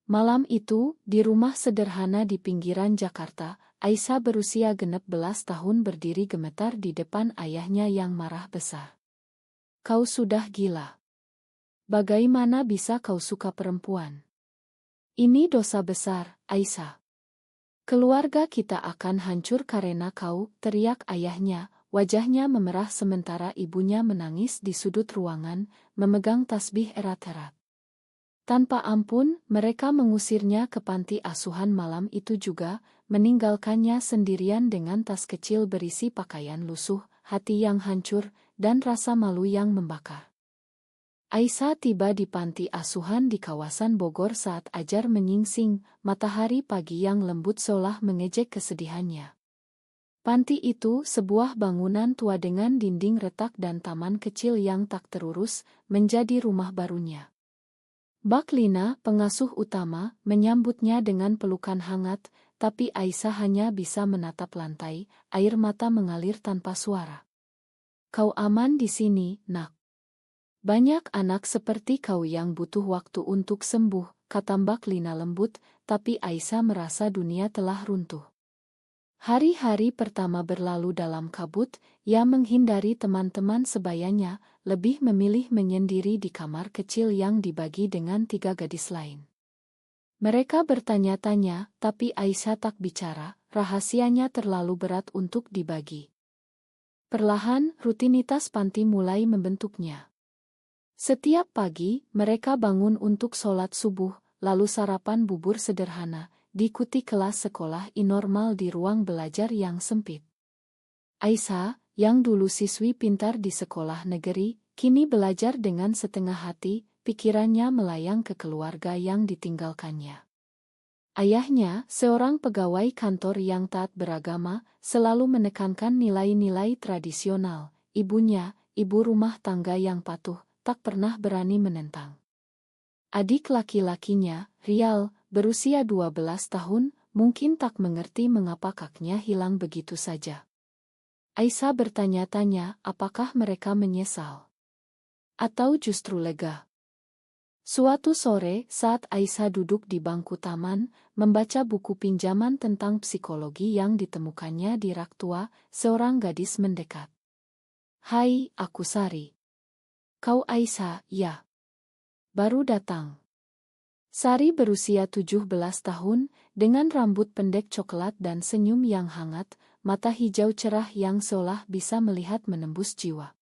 Malam itu, di rumah sederhana di pinggiran Jakarta, Aisyah berusia genep belas tahun berdiri gemetar di depan ayahnya yang marah besar. Kau sudah gila. Bagaimana bisa kau suka perempuan? Ini dosa besar, Aisyah. Keluarga kita akan hancur karena kau, teriak ayahnya, wajahnya memerah sementara ibunya menangis di sudut ruangan, memegang tasbih erat-erat. Tanpa ampun, mereka mengusirnya ke panti asuhan malam itu juga, meninggalkannya sendirian dengan tas kecil berisi pakaian lusuh, hati yang hancur, dan rasa malu yang membakar. Aisyah tiba di panti asuhan di kawasan Bogor saat ajar menyingsing, matahari pagi yang lembut seolah mengejek kesedihannya. Panti itu sebuah bangunan tua dengan dinding retak dan taman kecil yang tak terurus, menjadi rumah barunya. Mbak Lina, pengasuh utama, menyambutnya dengan pelukan hangat, tapi Aisyah hanya bisa menatap lantai, air mata mengalir tanpa suara. Kau aman di sini, nak. Banyak anak seperti kau yang butuh waktu untuk sembuh, kata Mbak Lina lembut, tapi Aisyah merasa dunia telah runtuh. Hari-hari pertama berlalu dalam kabut, ia menghindari teman-teman sebayanya, lebih memilih menyendiri di kamar kecil yang dibagi dengan 3 gadis lain. Mereka bertanya-tanya, tapi Aisyah tak bicara, rahasianya terlalu berat untuk dibagi. Perlahan, rutinitas panti mulai membentuknya. Setiap pagi, mereka bangun untuk sholat subuh, lalu sarapan bubur sederhana, diikuti kelas sekolah normal di ruang belajar yang sempit. Aisyah, yang dulu siswi pintar di sekolah negeri, kini belajar dengan setengah hati, pikirannya melayang ke keluarga yang ditinggalkannya. Ayahnya, seorang pegawai kantor yang taat beragama, selalu menekankan nilai-nilai tradisional. Ibunya, ibu rumah tangga yang patuh, tak pernah berani menentang. Adik laki-lakinya, Rial, berusia 12 tahun, mungkin tak mengerti mengapa kaknya hilang begitu saja. Aisyah bertanya-tanya, apakah mereka menyesal? Atau justru lega? Suatu sore, saat Aisyah duduk di bangku taman, membaca buku pinjaman tentang psikologi yang ditemukannya di rak tua, seorang gadis mendekat. Hai, aku Sari. Kau Aisyah, ya. Baru datang. Sari berusia 17 tahun, dengan rambut pendek coklat dan senyum yang hangat, mata hijau cerah yang seolah bisa melihat menembus jiwa.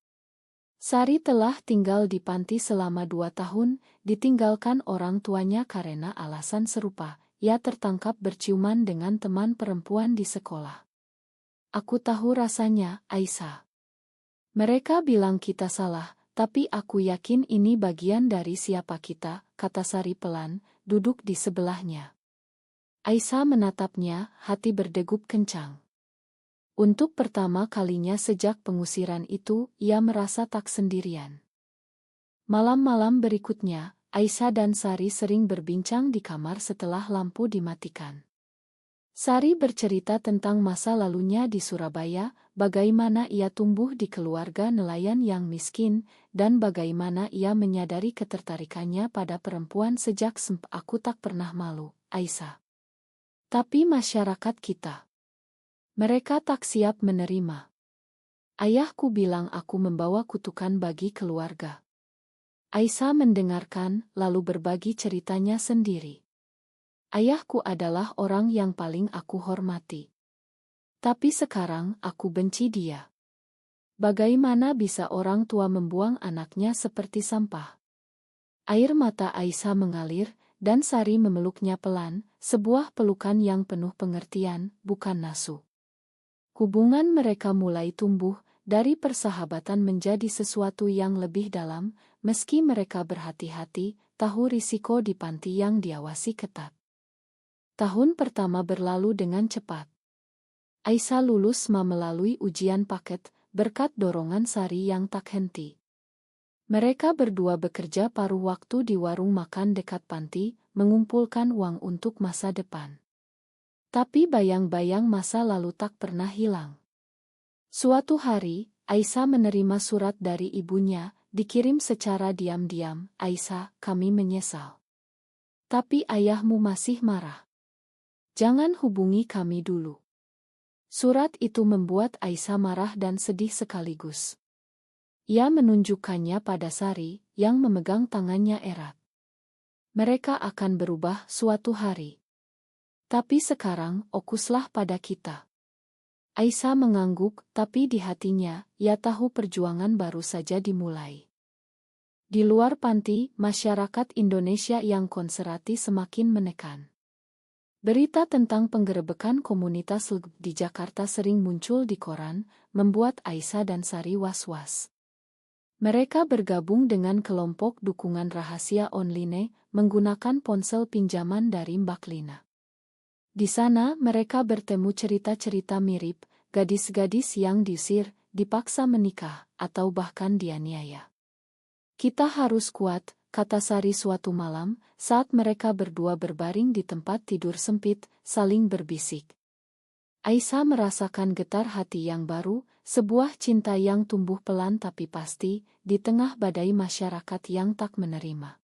Sari telah tinggal di panti selama 2 tahun, ditinggalkan orang tuanya karena alasan serupa. Ia tertangkap berciuman dengan teman perempuan di sekolah. Aku tahu rasanya, Aisyah. Mereka bilang kita salah, tapi aku yakin ini bagian dari siapa kita, kata Sari pelan, duduk di sebelahnya. Aisyah menatapnya, hati berdegup kencang. Untuk pertama kalinya sejak pengusiran itu, ia merasa tak sendirian. Malam-malam berikutnya, Aisyah dan Sari sering berbincang di kamar setelah lampu dimatikan. Sari bercerita tentang masa lalunya di Surabaya, bagaimana ia tumbuh di keluarga nelayan yang miskin, dan bagaimana ia menyadari ketertarikannya pada perempuan sejak SMP. Aku tak pernah malu, Aisyah. Tapi masyarakat kita. Mereka tak siap menerima. Ayahku bilang aku membawa kutukan bagi keluarga. Aisyah mendengarkan, lalu berbagi ceritanya sendiri. Ayahku adalah orang yang paling aku hormati. Tapi sekarang aku benci dia. Bagaimana bisa orang tua membuang anaknya seperti sampah? Air mata Aisyah mengalir, dan Sari memeluknya pelan, sebuah pelukan yang penuh pengertian, bukan nafsu. Hubungan mereka mulai tumbuh, dari persahabatan menjadi sesuatu yang lebih dalam, meski mereka berhati-hati, tahu risiko di panti yang diawasi ketat. Tahun pertama berlalu dengan cepat. Aisyah lulus melalui ujian paket, berkat dorongan Sari yang tak henti. Mereka berdua bekerja paruh waktu di warung makan dekat panti, mengumpulkan uang untuk masa depan. Tapi bayang-bayang masa lalu tak pernah hilang. Suatu hari, Aisyah menerima surat dari ibunya, dikirim secara diam-diam. Aisyah, kami menyesal. Tapi ayahmu masih marah. Jangan hubungi kami dulu. Surat itu membuat Aisyah marah dan sedih sekaligus. Ia menunjukkannya pada Sari, yang memegang tangannya erat. Mereka akan berubah suatu hari. Tapi sekarang, fokuslah pada kita. Aisyah mengangguk, tapi di hatinya, ia tahu perjuangan baru saja dimulai. Di luar panti, masyarakat Indonesia yang konservatif semakin menekan. Berita tentang penggerebekan komunitas LGBT di Jakarta sering muncul di koran, membuat Aisyah dan Sari was-was. Mereka bergabung dengan kelompok dukungan rahasia online, menggunakan ponsel pinjaman dari Mbak Lina. Di sana mereka bertemu cerita-cerita mirip, gadis-gadis yang diusir, dipaksa menikah, atau bahkan dianiaya. Kita harus kuat, kata Sari suatu malam, saat mereka berdua berbaring di tempat tidur sempit, saling berbisik. Aisyah merasakan getar hati yang baru, sebuah cinta yang tumbuh pelan tapi pasti, di tengah badai masyarakat yang tak menerima.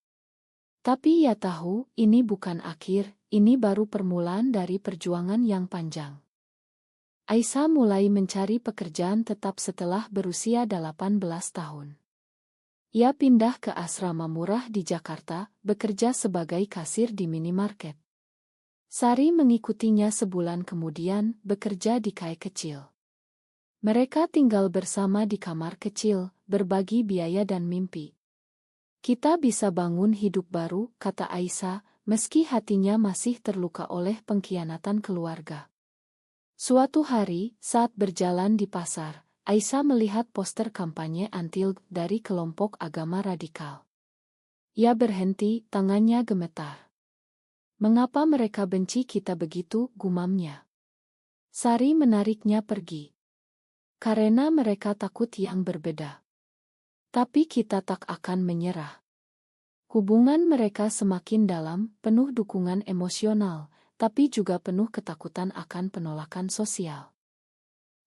Tapi ia tahu, ini bukan akhir, ini baru permulaan dari perjuangan yang panjang. Aisyah mulai mencari pekerjaan tetap setelah berusia 18 tahun. Ia pindah ke asrama murah di Jakarta, bekerja sebagai kasir di minimarket. Sari mengikutinya sebulan kemudian, bekerja di kai kecil. Mereka tinggal bersama di kamar kecil, berbagi biaya dan mimpi. Kita bisa bangun hidup baru, kata Aisyah, meski hatinya masih terluka oleh pengkhianatan keluarga. Suatu hari, saat berjalan di pasar, Aisyah melihat poster kampanye anti-LGBT dari kelompok agama radikal. Ia berhenti, tangannya gemetar. Mengapa mereka benci kita begitu, gumamnya. Sari menariknya pergi. Karena mereka takut yang berbeda. Tapi kita tak akan menyerah. Hubungan mereka semakin dalam, penuh dukungan emosional, tapi juga penuh ketakutan akan penolakan sosial.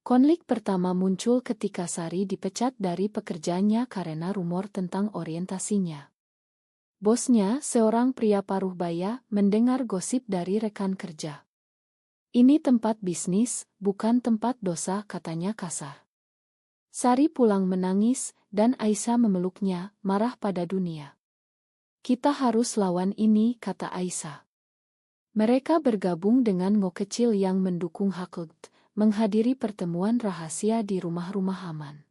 Konflik pertama muncul ketika Sari dipecat dari pekerjaannya karena rumor tentang orientasinya. Bosnya, seorang pria paruh baya, mendengar gosip dari rekan kerja. Ini tempat bisnis, bukan tempat dosa, katanya kasar. Sari pulang menangis, dan Aisyah memeluknya, marah pada dunia. Kita harus lawan ini, kata Aisyah. Mereka bergabung dengan Ngo kecil yang mendukung hak LGBT, menghadiri pertemuan rahasia di rumah-rumah aman.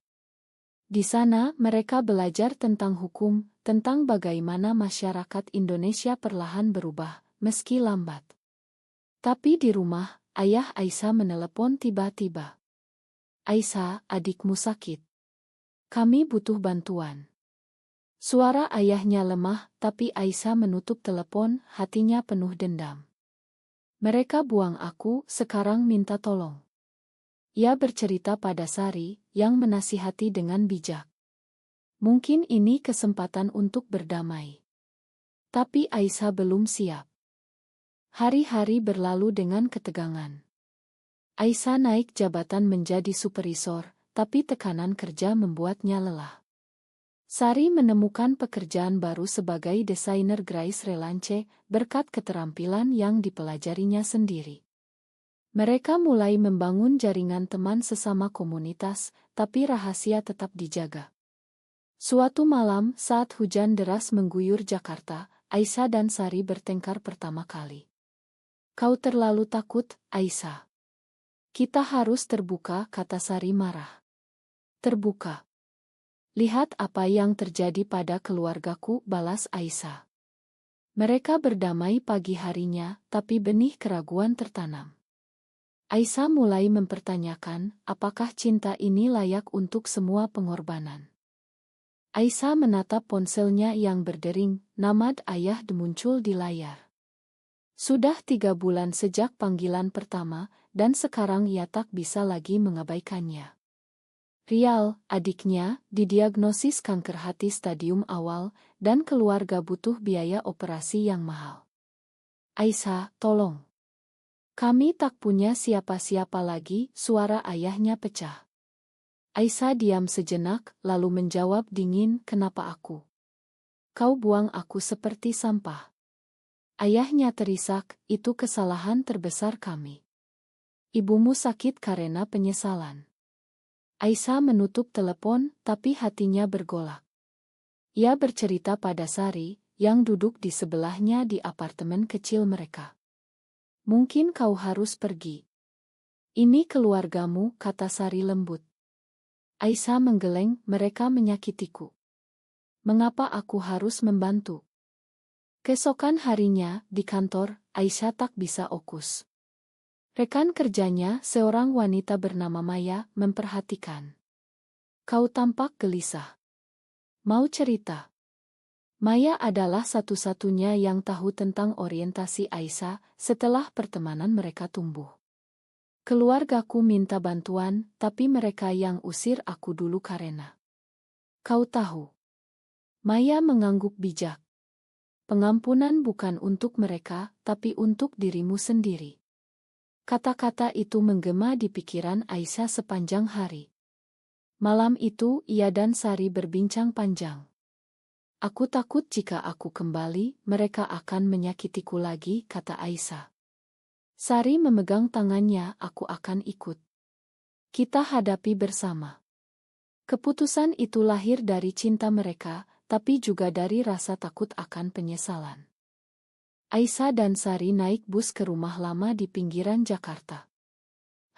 Di sana, mereka belajar tentang hukum, tentang bagaimana masyarakat Indonesia perlahan berubah, meski lambat. Tapi di rumah, ayah Aisyah menelepon tiba-tiba. Aisyah, adikmu sakit. Kami butuh bantuan. Suara ayahnya lemah, tapi Aisyah menutup telepon, hatinya penuh dendam. Mereka buang aku, sekarang minta tolong. Ia bercerita pada Sari, yang menasihati dengan bijak. Mungkin ini kesempatan untuk berdamai. Tapi Aisyah belum siap. Hari-hari berlalu dengan ketegangan. Aisyah naik jabatan menjadi supervisor, tapi tekanan kerja membuatnya lelah. Sari menemukan pekerjaan baru sebagai desainer Grace Relance, berkat keterampilan yang dipelajarinya sendiri. Mereka mulai membangun jaringan teman sesama komunitas, tapi rahasia tetap dijaga. Suatu malam, saat hujan deras mengguyur Jakarta, Aisyah dan Sari bertengkar pertama kali. Kau terlalu takut, Aisyah. Kita harus terbuka, kata Sari marah. Terbuka. Lihat apa yang terjadi pada keluargaku, balas Aisyah. Mereka berdamai pagi harinya, tapi benih keraguan tertanam. Aisyah mulai mempertanyakan, apakah cinta ini layak untuk semua pengorbanan. Aisyah menatap ponselnya yang berdering, nama ayah muncul di layar. Sudah 3 bulan sejak panggilan pertama, dan sekarang ia tak bisa lagi mengabaikannya. Rial, adiknya, didiagnosis kanker hati stadium awal, dan keluarga butuh biaya operasi yang mahal. Aisyah, tolong. Kami tak punya siapa-siapa lagi, suara ayahnya pecah. Aisyah diam sejenak, lalu menjawab dingin, kenapa aku? Kau buang aku seperti sampah. Ayahnya terisak, itu kesalahan terbesar kami. Ibumu sakit karena penyesalan. Aisyah menutup telepon, tapi hatinya bergolak. Ia bercerita pada Sari, yang duduk di sebelahnya di apartemen kecil mereka. Mungkin kau harus pergi. Ini keluargamu, kata Sari lembut. Aisyah menggeleng, mereka menyakitiku. Mengapa aku harus membantu? Keesokan harinya, di kantor, Aisyah tak bisa fokus. Rekan kerjanya, seorang wanita bernama Maya, memperhatikan. Kau tampak gelisah. Mau cerita? Maya adalah satu-satunya yang tahu tentang orientasi Aisyah setelah pertemanan mereka tumbuh. Keluargaku minta bantuan, tapi mereka yang usir aku dulu karena. Kau tahu. Maya mengangguk bijak. Pengampunan bukan untuk mereka, tapi untuk dirimu sendiri. Kata-kata itu menggema di pikiran Aisyah sepanjang hari. Malam itu, ia dan Sari berbincang panjang. Aku takut jika aku kembali, mereka akan menyakitiku lagi, kata Aisyah. Sari memegang tangannya, aku akan ikut. Kita hadapi bersama. Keputusan itu lahir dari cinta mereka, tapi juga dari rasa takut akan penyesalan. Aisyah dan Sari naik bus ke rumah lama di pinggiran Jakarta.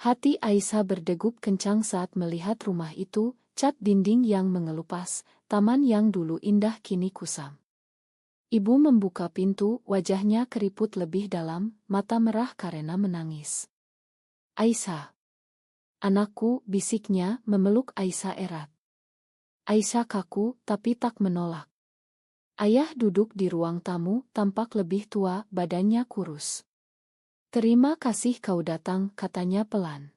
Hati Aisyah berdegup kencang saat melihat rumah itu, cat dinding yang mengelupas, taman yang dulu indah kini kusam. Ibu membuka pintu, wajahnya keriput lebih dalam, mata merah karena menangis. Aisyah. Anakku, bisiknya, memeluk Aisyah erat. Aisyah kaku, tapi tak menolak. Ayah duduk di ruang tamu, tampak lebih tua, badannya kurus. Terima kasih kau datang, katanya pelan.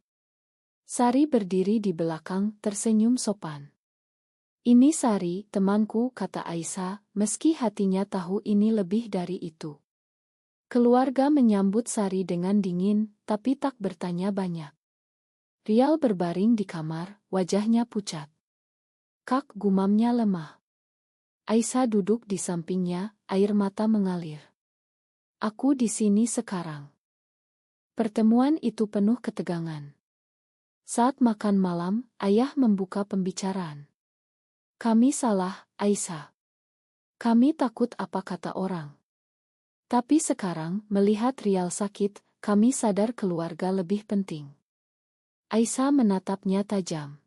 Sari berdiri di belakang, tersenyum sopan. Ini Sari, temanku, kata Aisyah, meski hatinya tahu ini lebih dari itu. Keluarga menyambut Sari dengan dingin, tapi tak bertanya banyak. Rial berbaring di kamar, wajahnya pucat. Kak, gumamnya lemah. Aisyah duduk di sampingnya, air mata mengalir. Aku di sini sekarang. Pertemuan itu penuh ketegangan. Saat makan malam, ayah membuka pembicaraan. Kami salah, Aisyah. Kami takut apa kata orang. Tapi sekarang, melihat Rial sakit, kami sadar keluarga lebih penting. Aisyah menatapnya tajam.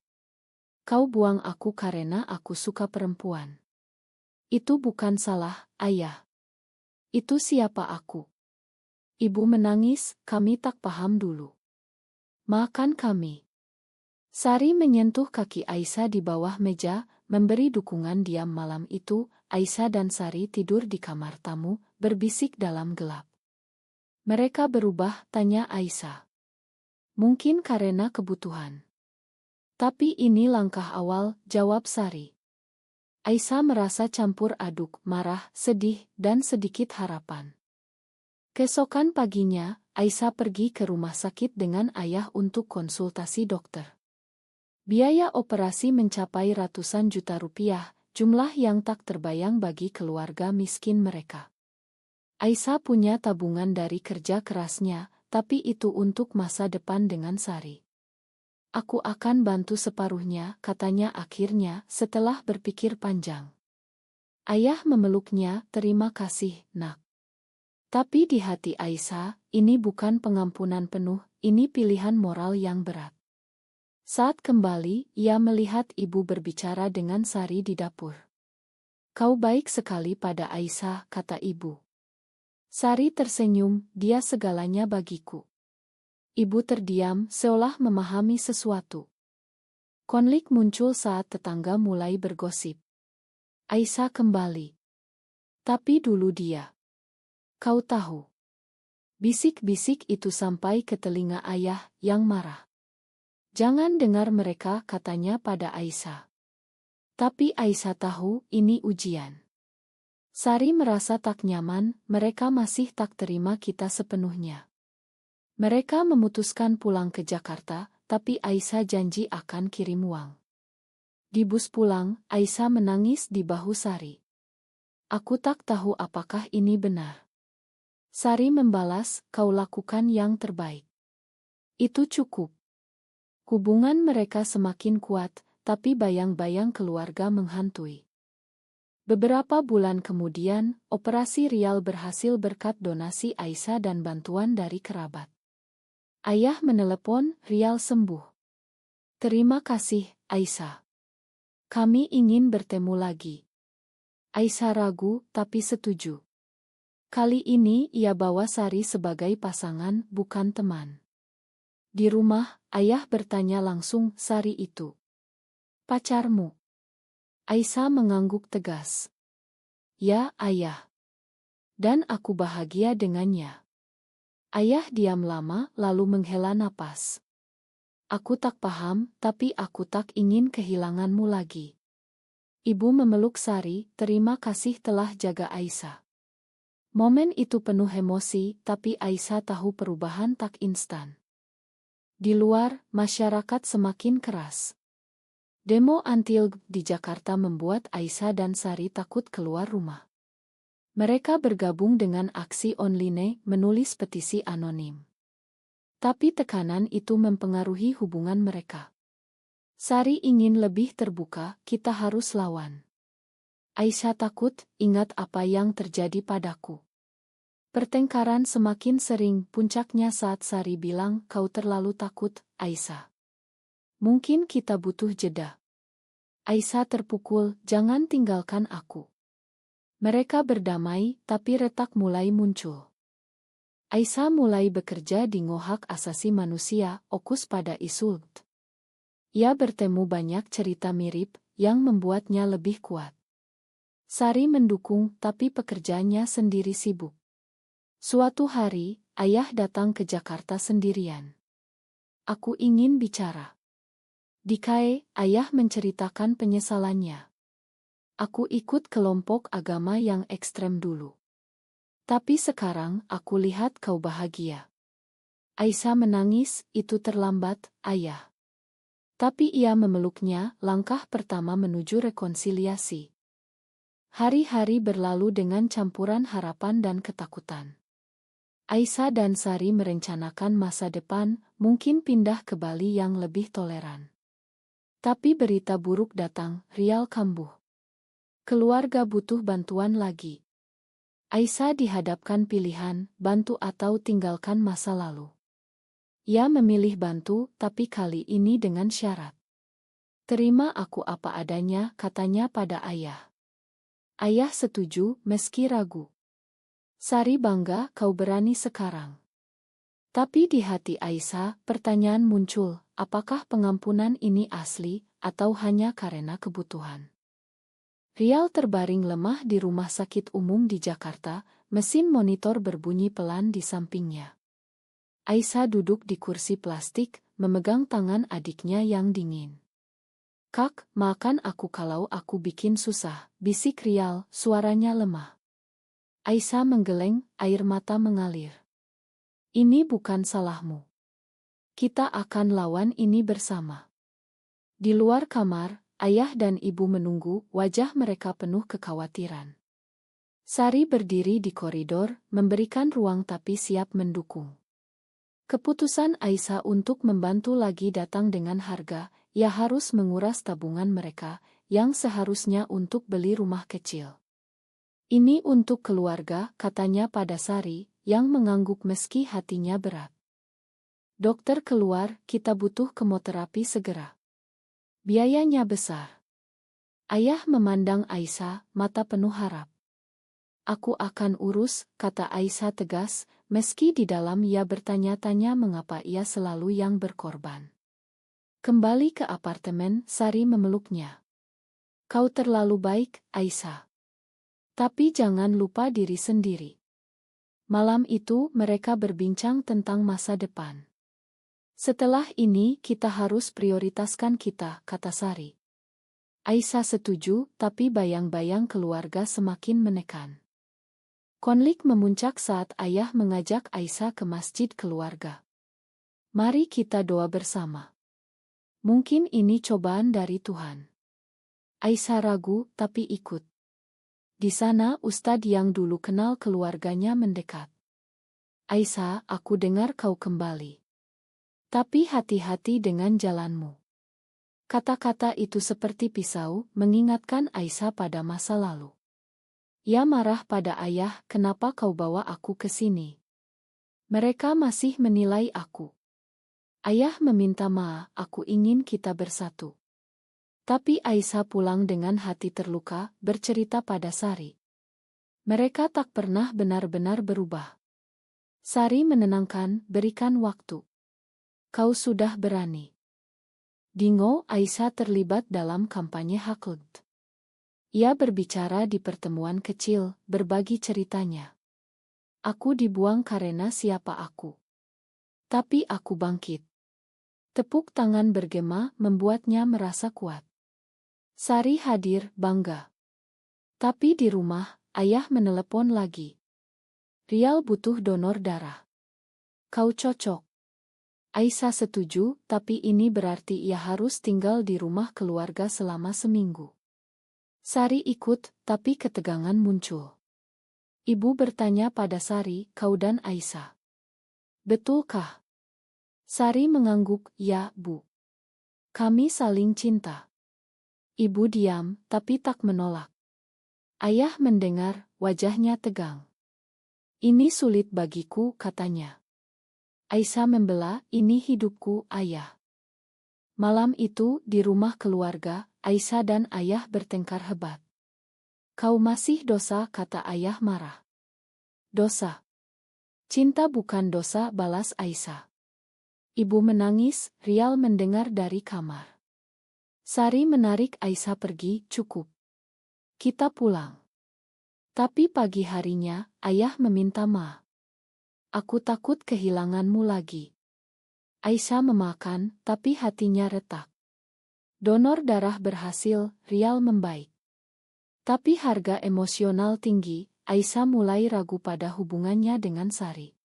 Kau buang aku karena aku suka perempuan. Itu bukan salah, ayah. Itu siapa aku? Ibu menangis, kami tak paham dulu. Makan kami. Sari menyentuh kaki Aisyah di bawah meja, memberi dukungan diam malam itu. Aisyah dan Sari tidur di kamar tamu, berbisik dalam gelap. Mereka berubah, tanya Aisyah. Mungkin karena kebutuhan. Tapi ini langkah awal, jawab Sari. Aisyah merasa campur aduk, marah, sedih, dan sedikit harapan. Keesokan paginya, Aisyah pergi ke rumah sakit dengan ayah untuk konsultasi dokter. Biaya operasi mencapai ratusan juta rupiah, jumlah yang tak terbayang bagi keluarga miskin mereka. Aisyah punya tabungan dari kerja kerasnya, tapi itu untuk masa depan dengan Sari. Aku akan bantu separuhnya, katanya akhirnya, setelah berpikir panjang. Ayah memeluknya, terima kasih, nak. Tapi di hati Aisyah, ini bukan pengampunan penuh, ini pilihan moral yang berat. Saat kembali, ia melihat ibu berbicara dengan Sari di dapur. Kau baik sekali pada Aisyah, kata ibu. Sari tersenyum, dia segalanya bagiku. Ibu terdiam, seolah memahami sesuatu. Konflik muncul saat tetangga mulai bergosip. Aisyah kembali. Tapi dulu dia. Kau tahu. Bisik-bisik itu sampai ke telinga ayah, yang marah. Jangan dengar mereka, katanya pada Aisyah. Tapi Aisyah tahu, ini ujian. Sari merasa tak nyaman, mereka masih tak terima kita sepenuhnya. Mereka memutuskan pulang ke Jakarta, tapi Aisyah janji akan kirim uang. Di bus pulang, Aisyah menangis di bahu Sari. Aku tak tahu apakah ini benar. Sari membalas, kau lakukan yang terbaik. Itu cukup. Hubungan mereka semakin kuat, tapi bayang-bayang keluarga menghantui. Beberapa bulan kemudian, operasi Rial berhasil berkat donasi Aisyah dan bantuan dari kerabat. Ayah menelepon, Rial sembuh. Terima kasih, Aisyah. Kami ingin bertemu lagi. Aisyah ragu, tapi setuju. Kali ini ia bawa Sari sebagai pasangan, bukan teman. Di rumah, ayah bertanya langsung, Sari itu pacarmu? Aisyah mengangguk tegas. Ya, ayah. Dan aku bahagia dengannya. Ayah diam lama, lalu menghela napas. Aku tak paham, tapi aku tak ingin kehilanganmu lagi. Ibu memeluk Sari, terima kasih telah jaga Aisyah. Momen itu penuh emosi, tapi Aisyah tahu perubahan tak instan. Di luar, masyarakat semakin keras. Demo anti-LGBT di Jakarta membuat Aisyah dan Sari takut keluar rumah. Mereka bergabung dengan aksi online, menulis petisi anonim. Tapi tekanan itu mempengaruhi hubungan mereka. Sari ingin lebih terbuka, kita harus lawan. Aisyah takut, ingat apa yang terjadi padaku. Pertengkaran semakin sering, puncaknya saat Sari bilang, kau terlalu takut, Aisyah. Mungkin kita butuh jeda. Aisyah terpukul, jangan tinggalkan aku. Mereka berdamai, tapi retak mulai muncul. Aisyah mulai bekerja di Hak Asasi Manusia, Fokus pada isu LGBT. Ia bertemu banyak cerita mirip, yang membuatnya lebih kuat. Sari mendukung, tapi pekerjaannya sendiri sibuk. Suatu hari, ayah datang ke Jakarta sendirian. Aku ingin bicara. Di KAE, ayah menceritakan penyesalannya. Aku ikut kelompok agama yang ekstrem dulu. Tapi sekarang, aku lihat kau bahagia. Aisyah menangis, itu terlambat, ayah. Tapi ia memeluknya, langkah pertama menuju rekonsiliasi. Hari-hari berlalu dengan campuran harapan dan ketakutan. Aisyah dan Sari merencanakan masa depan, mungkin pindah ke Bali yang lebih toleran. Tapi berita buruk datang, Rial kambuh. Keluarga butuh bantuan lagi. Aisyah dihadapkan pilihan, bantu atau tinggalkan masa lalu. Ia memilih bantu, tapi kali ini dengan syarat. Terima aku apa adanya, katanya pada ayah. Ayah setuju, meski ragu. Sari bangga, kau berani sekarang. Tapi di hati Aisyah, pertanyaan muncul, apakah pengampunan ini asli, atau hanya karena kebutuhan? Rial terbaring lemah di rumah sakit umum di Jakarta, mesin monitor berbunyi pelan di sampingnya. Aisyah duduk di kursi plastik, memegang tangan adiknya yang dingin. Kak, maafkan aku kalau aku bikin susah, bisik Rial, suaranya lemah. Aisyah menggeleng, air mata mengalir. Ini bukan salahmu. Kita akan lawan ini bersama. Di luar kamar, ayah dan ibu menunggu, wajah mereka penuh kekhawatiran. Sari berdiri di koridor, memberikan ruang tapi siap mendukung. Keputusan Aisyah untuk membantu lagi datang dengan harga, ia harus menguras tabungan mereka, yang seharusnya untuk beli rumah kecil. Ini untuk keluarga, katanya pada Sari, yang mengangguk meski hatinya berat. Dokter keluar, kita butuh kemoterapi segera. Biayanya besar. Ayah memandang Aisyah, mata penuh harap. Aku akan urus, kata Aisyah tegas, meski di dalam ia bertanya-tanya mengapa ia selalu yang berkorban. Kembali ke apartemen, Sari memeluknya. Kau terlalu baik, Aisyah. Tapi jangan lupa diri sendiri. Malam itu mereka berbincang tentang masa depan. Setelah ini kita harus prioritaskan kita, kata Sari. Aisyah setuju, tapi bayang-bayang keluarga semakin menekan. Konflik memuncak saat ayah mengajak Aisyah ke masjid keluarga. Mari kita doa bersama. Mungkin ini cobaan dari Tuhan. Aisyah ragu, tapi ikut. Di sana Ustadz yang dulu kenal keluarganya mendekat. Aisyah, aku dengar kau kembali. Tapi hati-hati dengan jalanmu. Kata-kata itu seperti pisau, mengingatkan Aisyah pada masa lalu. Ia marah pada ayah, kenapa kau bawa aku ke sini? Mereka masih menilai aku. Ayah meminta maaf, aku ingin kita bersatu. Tapi Aisyah pulang dengan hati terluka, bercerita pada Sari. Mereka tak pernah benar-benar berubah. Sari menenangkan, berikan waktu. Kau sudah berani. Dingo, Aisyah terlibat dalam kampanye Hakut. Ia berbicara di pertemuan kecil, berbagi ceritanya. Aku dibuang karena siapa aku. Tapi aku bangkit. Tepuk tangan bergema membuatnya merasa kuat. Sari hadir, bangga. Tapi di rumah, ayah menelepon lagi. Rial butuh donor darah. Kau cocok. Aisyah setuju, tapi ini berarti ia harus tinggal di rumah keluarga selama seminggu. Sari ikut, tapi ketegangan muncul. Ibu bertanya pada Sari, kau dan Aisyah. Betulkah? Sari mengangguk, ya, Bu. Kami saling cinta. Ibu diam, tapi tak menolak. Ayah mendengar, wajahnya tegang. Ini sulit bagiku, katanya. Aisyah membela, ini hidupku, ayah. Malam itu, di rumah keluarga, Aisyah dan ayah bertengkar hebat. Kau masih dosa, kata ayah marah. Dosa. Cinta bukan dosa, balas Aisyah. Ibu menangis, Rial mendengar dari kamar. Sari menarik Aisyah pergi, cukup. Kita pulang. Tapi pagi harinya, ayah meminta maaf. Aku takut kehilanganmu lagi. Aisyah memakan, tapi hatinya retak. Donor darah berhasil, Rial membaik. Tapi harga emosional tinggi, Aisyah mulai ragu pada hubungannya dengan Sari.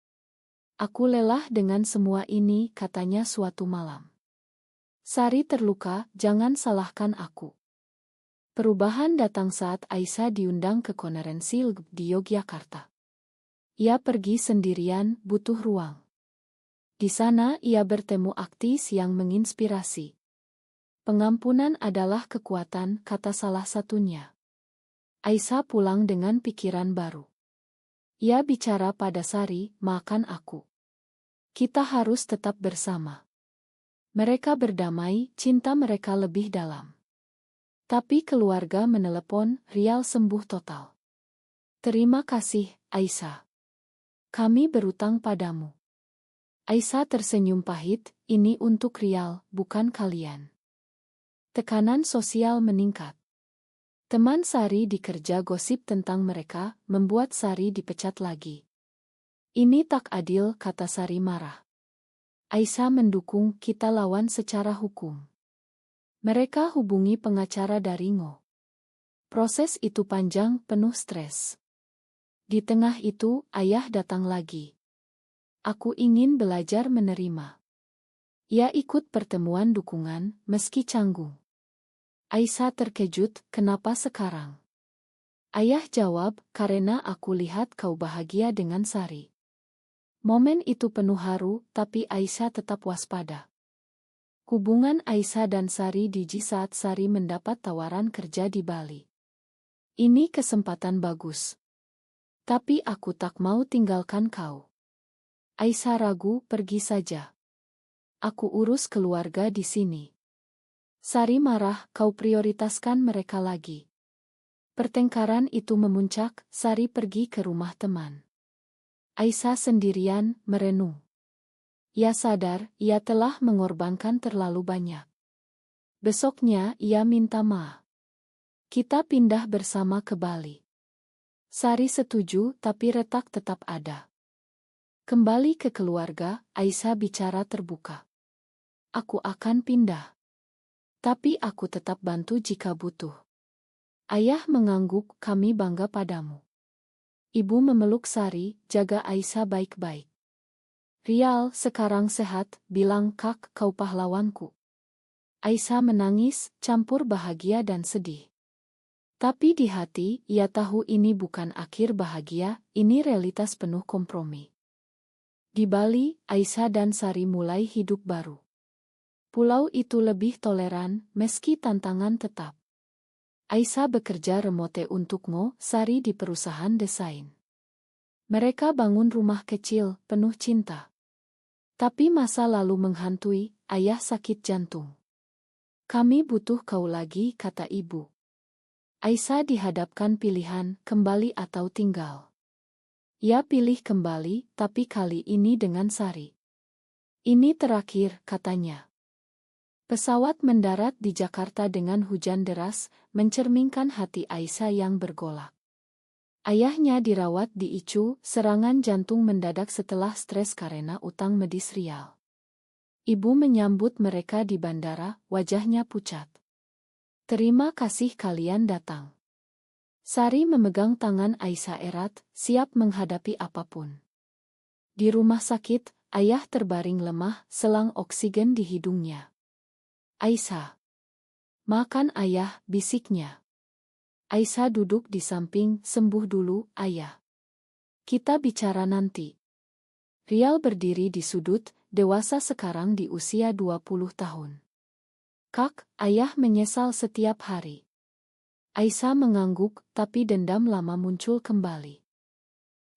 Aku lelah dengan semua ini, katanya suatu malam. Sari terluka, jangan salahkan aku. Perubahan datang saat Aisyah diundang ke konferensi di Yogyakarta. Ia pergi sendirian, butuh ruang. Di sana ia bertemu aktis yang menginspirasi. Pengampunan adalah kekuatan, kata salah satunya. Aisyah pulang dengan pikiran baru. Ia bicara pada Sari, maafkan aku. Kita harus tetap bersama. Mereka berdamai, cinta mereka lebih dalam. Tapi keluarga menelepon, Rial sembuh total. Terima kasih, Aisyah. Kami berutang padamu. Aisyah tersenyum pahit, ini untuk Rial, bukan kalian. Tekanan sosial meningkat. Teman Sari dikerja gosip tentang mereka, membuat Sari dipecat lagi. Ini tak adil, kata Sari marah. Aisyah mendukung, kita lawan secara hukum. Mereka hubungi pengacara dari Ngo. Proses itu panjang, penuh stres. Di tengah itu, ayah datang lagi. Aku ingin belajar menerima. Ia ikut pertemuan dukungan, meski canggung. Aisyah terkejut, kenapa sekarang? Ayah jawab, karena aku lihat kau bahagia dengan Sari. Momen itu penuh haru, tapi Aisyah tetap waspada. Hubungan Aisyah dan Sari dijui saat Sari mendapat tawaran kerja di Bali. Ini kesempatan bagus. Tapi aku tak mau tinggalkan kau. Aisyah ragu, pergi saja. Aku urus keluarga di sini. Sari marah, kau prioritaskan mereka lagi. Pertengkaran itu memuncak, Sari pergi ke rumah teman. Aisyah sendirian, merenung. Ia sadar, ia telah mengorbankan terlalu banyak. Besoknya, ia minta maaf. Kita pindah bersama ke Bali. Sari setuju, tapi retak tetap ada. Kembali ke keluarga, Aisyah bicara terbuka. Aku akan pindah. Tapi aku tetap bantu jika butuh. Ayah mengangguk, kami bangga padamu. Ibu memeluk Sari, jaga Aisyah baik-baik. Rial, sekarang sehat, bilang kak, kau pahlawanku. Aisyah menangis, campur bahagia dan sedih. Tapi di hati, ia tahu ini bukan akhir bahagia, ini realitas penuh kompromi. Di Bali, Aisyah dan Sari mulai hidup baru. Pulau itu lebih toleran, meski tantangan tetap. Aisyah bekerja remote untuk Ngo, Sari di perusahaan desain. Mereka bangun rumah kecil, penuh cinta. Tapi masa lalu menghantui, ayah sakit jantung. Kami butuh kau lagi, kata ibu. Aisyah dihadapkan pilihan, kembali atau tinggal. Ia pilih kembali, tapi kali ini dengan Sari. Ini terakhir, katanya. Pesawat mendarat di Jakarta dengan hujan deras, mencerminkan hati Aisyah yang bergolak. Ayahnya dirawat di ICU, serangan jantung mendadak setelah stres karena utang medis Rial. Ibu menyambut mereka di bandara, wajahnya pucat. Terima kasih kalian datang. Sari memegang tangan Aisyah erat, siap menghadapi apapun. Di rumah sakit, ayah terbaring lemah, selang oksigen di hidungnya. Aisyah. Makan ayah, bisiknya. Aisyah duduk di samping, sembuh dulu, ayah. Kita bicara nanti. Rial berdiri di sudut, dewasa sekarang di usia 20 tahun. Kak, ayah menyesal setiap hari. Aisyah mengangguk, tapi dendam lama muncul kembali.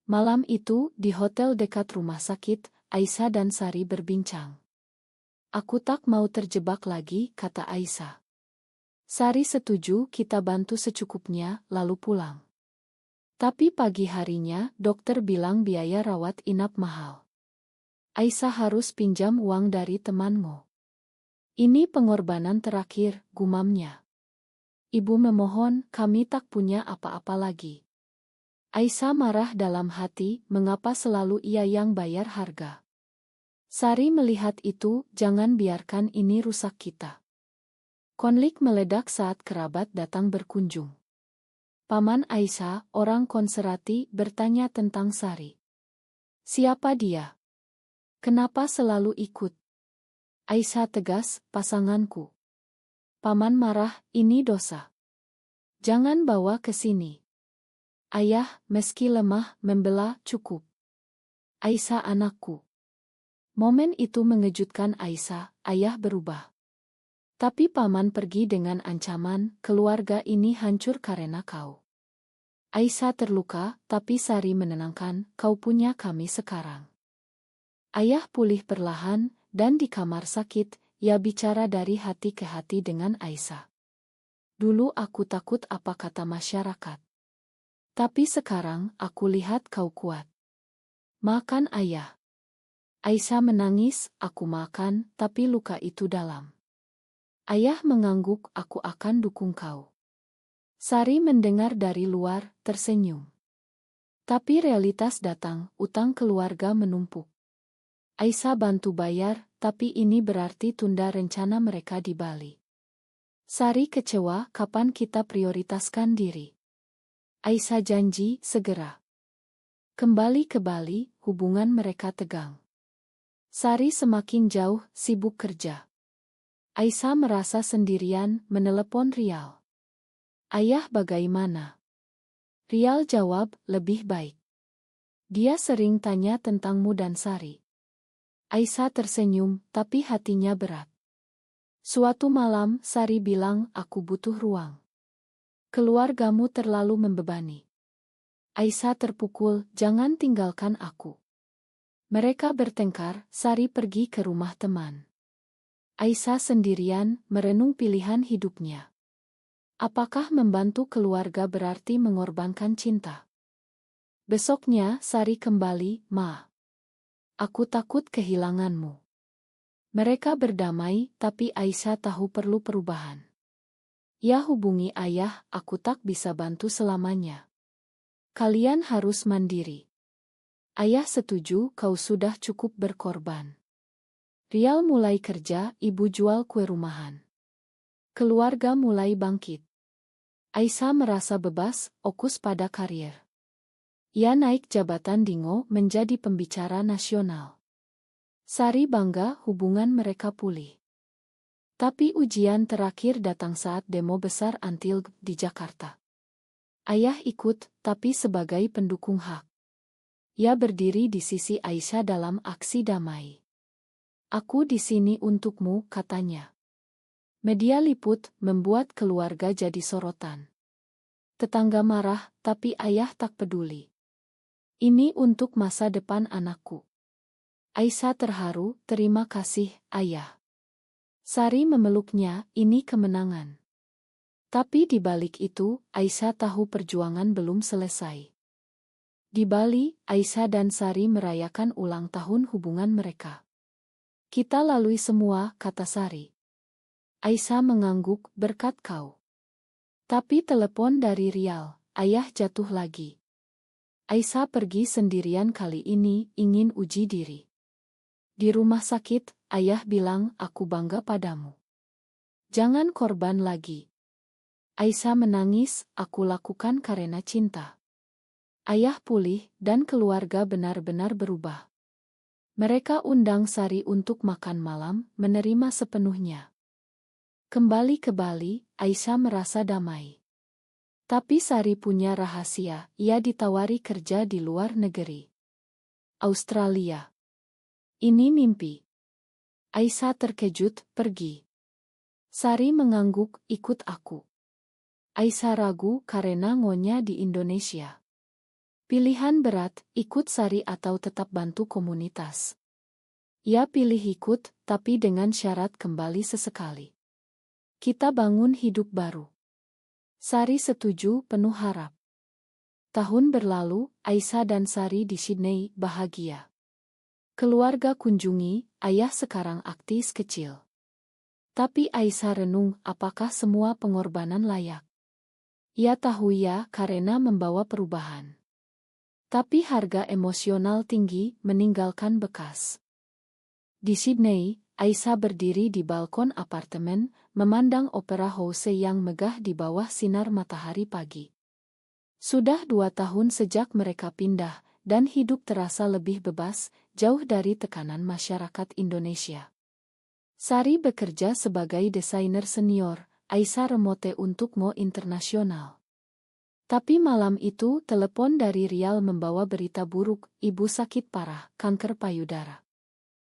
Malam itu, di hotel dekat rumah sakit, Aisyah dan Sari berbincang. Aku tak mau terjebak lagi, kata Aisyah. Sari setuju, kita bantu secukupnya, lalu pulang. Tapi pagi harinya, dokter bilang biaya rawat inap mahal. Aisyah harus pinjam uang dari temanmu. Ini pengorbanan terakhir, gumamnya. Ibu memohon, kami tak punya apa-apa lagi. Aisyah marah dalam hati, mengapa selalu ia yang bayar harga. Sari melihat itu, jangan biarkan ini rusak kita. Konflik meledak saat kerabat datang berkunjung. Paman Aisyah, orang Konserati, bertanya tentang Sari. Siapa dia? Kenapa selalu ikut? Aisyah tegas, pasanganku. Paman marah, ini dosa. Jangan bawa ke sini. Ayah, meski lemah, membela, cukup. Aisyah anakku. Momen itu mengejutkan Aisyah, ayah berubah. Tapi paman pergi dengan ancaman, keluarga ini hancur karena kau. Aisyah terluka, tapi Sari menenangkan, kau punya kami sekarang. Ayah pulih perlahan, dan di kamar sakit, ia bicara dari hati ke hati dengan Aisyah. Dulu aku takut apa kata masyarakat. Tapi sekarang, aku lihat kau kuat. Makan ayah. Aisyah menangis, aku makan, tapi luka itu dalam. Ayah mengangguk, aku akan dukung kau. Sari mendengar dari luar, tersenyum. Tapi realitas datang, utang keluarga menumpuk. Aisyah bantu bayar, tapi ini berarti tunda rencana mereka di Bali. Sari kecewa, kapan kita prioritaskan diri? Aisyah janji, segera. Kembali ke Bali, hubungan mereka tegang. Sari semakin jauh, sibuk kerja. Aisyah merasa sendirian, menelepon Rial. Ayah bagaimana? Rial jawab, lebih baik. Dia sering tanya tentangmu dan Sari. Aisyah tersenyum, tapi hatinya berat. Suatu malam, Sari bilang, aku butuh ruang. Keluargamu terlalu membebani. Aisyah terpukul, jangan tinggalkan aku. Mereka bertengkar, Sari pergi ke rumah teman. Aisyah sendirian, merenung pilihan hidupnya. Apakah membantu keluarga berarti mengorbankan cinta? Besoknya, Sari kembali, Ma. Aku takut kehilanganmu. Mereka berdamai, tapi Aisyah tahu perlu perubahan. Ia hubungi ayah, aku tak bisa bantu selamanya. Kalian harus mandiri. Ayah setuju, kau sudah cukup berkorban. Rial mulai kerja, ibu jual kue rumahan. Keluarga mulai bangkit. Aisyah merasa bebas, fokus pada karier. Ia naik jabatan di Ngo menjadi pembicara nasional. Sari bangga hubungan mereka pulih. Tapi ujian terakhir datang saat demo besar anti-LGB di Jakarta. Ayah ikut, tapi sebagai pendukung hak. Ia berdiri di sisi Aisyah dalam aksi damai. "Aku di sini untukmu," katanya. Media liput membuat keluarga jadi sorotan. Tetangga marah, tapi ayah tak peduli. "Ini untuk masa depan anakku." Aisyah terharu, "Terima kasih, ayah." Sari memeluknya, "Ini kemenangan." Tapi di balik itu, Aisyah tahu perjuangan belum selesai. Di Bali, Aisyah dan Sari merayakan ulang tahun hubungan mereka. "Kita lalui semua," kata Sari. Aisyah mengangguk, "Berkat kau." Tapi telepon dari Rial, ayah jatuh lagi. Aisyah pergi sendirian kali ini, ingin uji diri. Di rumah sakit, ayah bilang, "Aku bangga padamu. Jangan korban lagi." Aisyah menangis, "Aku lakukan karena cinta." Ayah pulih, dan keluarga benar-benar berubah. Mereka undang Sari untuk makan malam, menerima sepenuhnya. Kembali ke Bali, Aisyah merasa damai. Tapi Sari punya rahasia, ia ditawari kerja di luar negeri. Australia. "Ini mimpi." Aisyah terkejut, "Pergi?" Sari mengangguk, "Ikut aku." Aisyah ragu karena ngonya di Indonesia. Pilihan berat, ikut Sari atau tetap bantu komunitas. Ia pilih ikut, tapi dengan syarat kembali sesekali. "Kita bangun hidup baru." Sari setuju, penuh harap. Tahun berlalu, Aisyah dan Sari di Sydney bahagia. Keluarga kunjungi, ayah sekarang aktis kecil. Tapi Aisyah renung, apakah semua pengorbanan layak? Ia tahu ya, karena membawa perubahan. Tapi harga emosional tinggi, meninggalkan bekas. Di Sydney, Aisyah berdiri di balkon apartemen, memandang Opera House yang megah di bawah sinar matahari pagi. Sudah 2 tahun sejak mereka pindah, dan hidup terasa lebih bebas, jauh dari tekanan masyarakat Indonesia. Sari bekerja sebagai desainer senior, Aisyah remote untuk Mo Internasional. Tapi malam itu telepon dari Rial membawa berita buruk, ibu sakit parah, kanker payudara.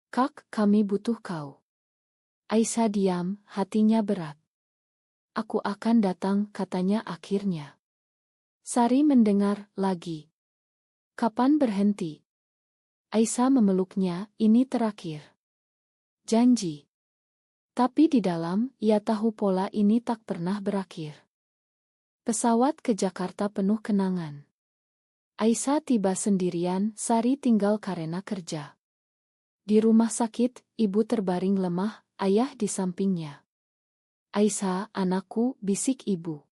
"Kak, kami butuh kau." Aisyah diam, hatinya berat. "Aku akan datang," katanya akhirnya. Sari mendengar lagi. "Kapan berhenti?" Aisyah memeluknya, "Ini terakhir." "Janji." Tapi di dalam, ia tahu pola ini tak pernah berakhir. Pesawat ke Jakarta penuh kenangan. Aisyah tiba sendirian, Sari tinggal karena kerja. Di rumah sakit, ibu terbaring lemah, ayah di sampingnya. "Aisyah, anakku," bisik ibu.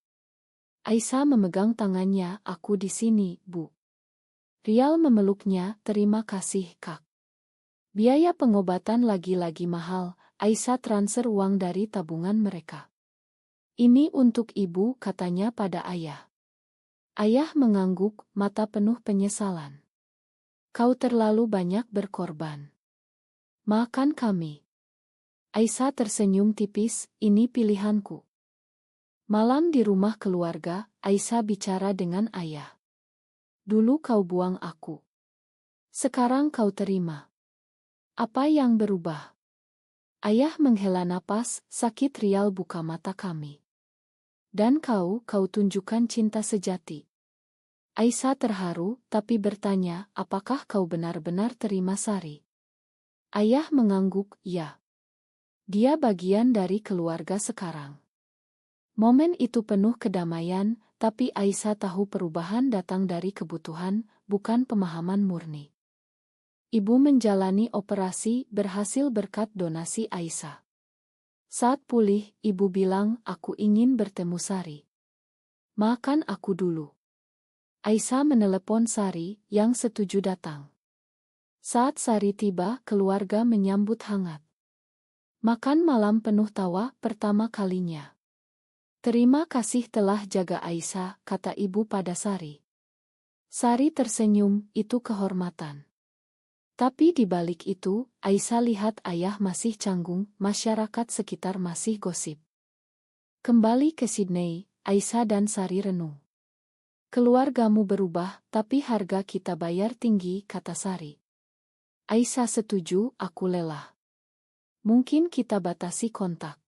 Aisyah memegang tangannya, "Aku di sini, Bu." Rial memeluknya, "Terima kasih, Kak." Biaya pengobatan lagi-lagi mahal, Aisyah transfer uang dari tabungan mereka. "Ini untuk ibu," katanya pada ayah. Ayah mengangguk, mata penuh penyesalan. "Kau terlalu banyak berkorban. Maafkan kami." Aisyah tersenyum tipis, "Ini pilihanku." Malam di rumah keluarga, Aisyah bicara dengan ayah. "Dulu kau buang aku. Sekarang kau terima. Apa yang berubah?" Ayah menghela napas, "Sakit." Rial buka mata kami. "Dan kau tunjukkan cinta sejati." Aisyah terharu, tapi bertanya, "Apakah kau benar-benar terima Sari?" Ayah mengangguk, "Ya." Dia bagian dari keluarga sekarang. Momen itu penuh kedamaian, tapi Aisyah tahu perubahan datang dari kebutuhan, bukan pemahaman murni. Ibu menjalani operasi berhasil berkat donasi Aisyah. Saat pulih, ibu bilang, "Aku ingin bertemu Sari. Makan aku dulu." Aisyah menelepon Sari, yang setuju datang. Saat Sari tiba, keluarga menyambut hangat. Makan malam penuh tawa pertama kalinya. "Terima kasih telah jaga Aisyah," kata ibu pada Sari. Sari tersenyum, "Itu kehormatan." Tapi di balik itu, Aisyah lihat ayah masih canggung, masyarakat sekitar masih gosip. Kembali ke Sydney, Aisyah dan Sari renung. Keluargamu berubah, tapi harga kita bayar tinggi, kata Sari. Aisyah setuju, aku lelah. Mungkin kita batasi kontak.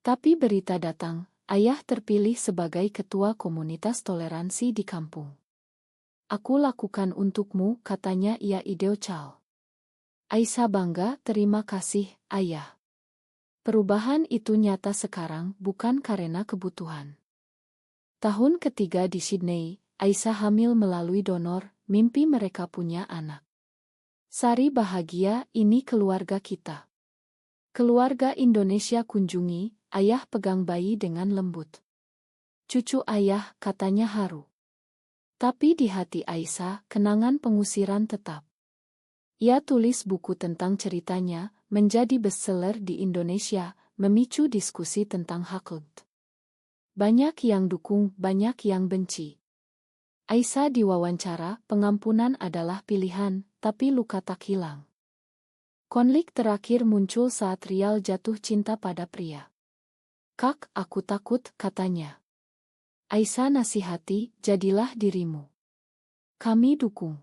Tapi berita datang, ayah terpilih sebagai ketua komunitas toleransi di kampung. Aku lakukan untukmu, katanya ia ideal. Aisyah bangga, terima kasih, ayah. Perubahan itu nyata sekarang, bukan karena kebutuhan. Tahun ketiga di Sydney, Aisyah hamil melalui donor, mimpi mereka punya anak. Sari bahagia, ini keluarga kita. Keluarga Indonesia kunjungi, ayah pegang bayi dengan lembut. Cucu ayah, katanya haru. Tapi di hati Aisyah, kenangan pengusiran tetap. Ia tulis buku tentang ceritanya, menjadi bestseller di Indonesia, memicu diskusi tentang hak. Banyak yang dukung, banyak yang benci. Aisyah diwawancara, pengampunan adalah pilihan, tapi luka tak hilang. Konflik terakhir muncul saat Rial jatuh cinta pada pria. Kak, aku takut, katanya. Aisyah nasihati, jadilah dirimu. Kami dukung.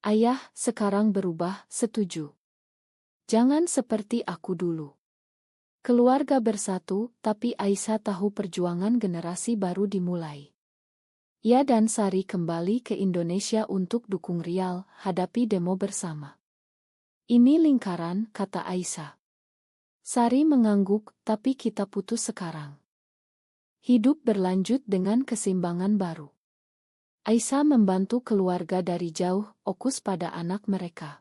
Ayah, sekarang berubah, setuju. Jangan seperti aku dulu. Keluarga bersatu, tapi Aisyah tahu perjuangan generasi baru dimulai. Ia dan Sari kembali ke Indonesia untuk dukung Rial, hadapi demo bersama. Ini lingkaran, kata Aisyah. Sari mengangguk, tapi kita putus sekarang. Hidup berlanjut dengan keseimbangan baru. Aisyah membantu keluarga dari jauh, fokus pada anak mereka.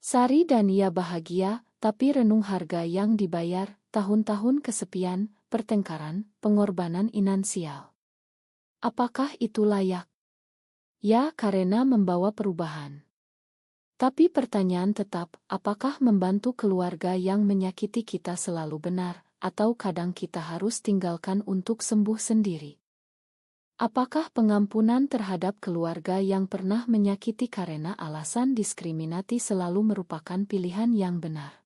Sari dan ia bahagia, tapi renung harga yang dibayar, tahun-tahun kesepian, pertengkaran, pengorbanan finansial. Apakah itu layak? Ya, karena membawa perubahan. Tapi pertanyaan tetap, apakah membantu keluarga yang menyakiti kita selalu benar, atau kadang kita harus tinggalkan untuk sembuh sendiri? Apakah pengampunan terhadap keluarga yang pernah menyakiti karena alasan diskriminasi selalu merupakan pilihan yang benar?